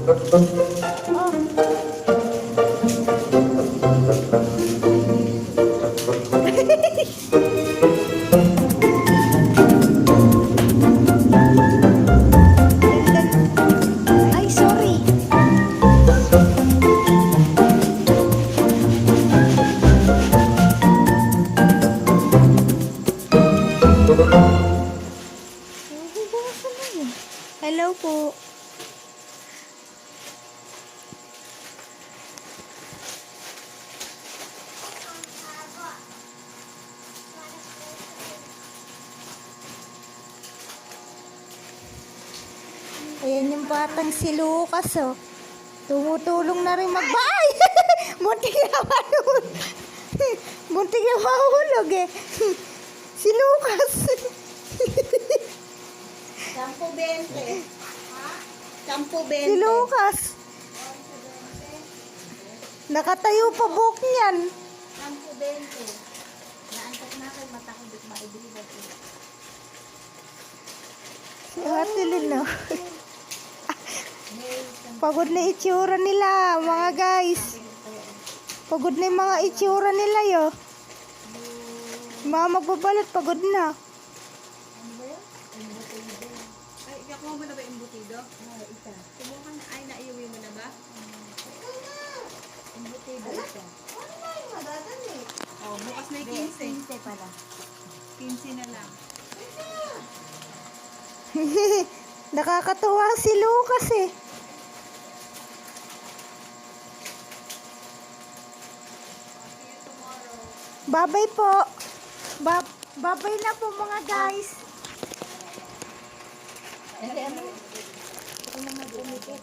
Ay, sorry. Hello po. Ayan yung batang si Lucas, oh. Tumutulong na rin magbay. Muntik na mahulog. Muntik na mahulog, eh. Si Lucas. 10-20. Si Lucas. Nakatayo pa buhok niyan. 10-20. Naantak na kayo mata ko dito maibili ba ito? Si Ate Lino. Pagod na itsura nila, mga guys. Pagod na yung mga itsura nila, yo. Mga magbabalot, pagod na. Ano ba yun? Embutido. Ay, ikakuha mo na ba embutido? Oo, ito. Kumuha na, ay, naiuwi mo na ba? Embutido ito. Ano na yung madadali? Oh, bukas na yung 15. 15 pala. 15 na lang. Nakakatuwa si Lucas, eh. Babay po. Babay na po, mga guys. Hindi, ano? Ito naman bumito.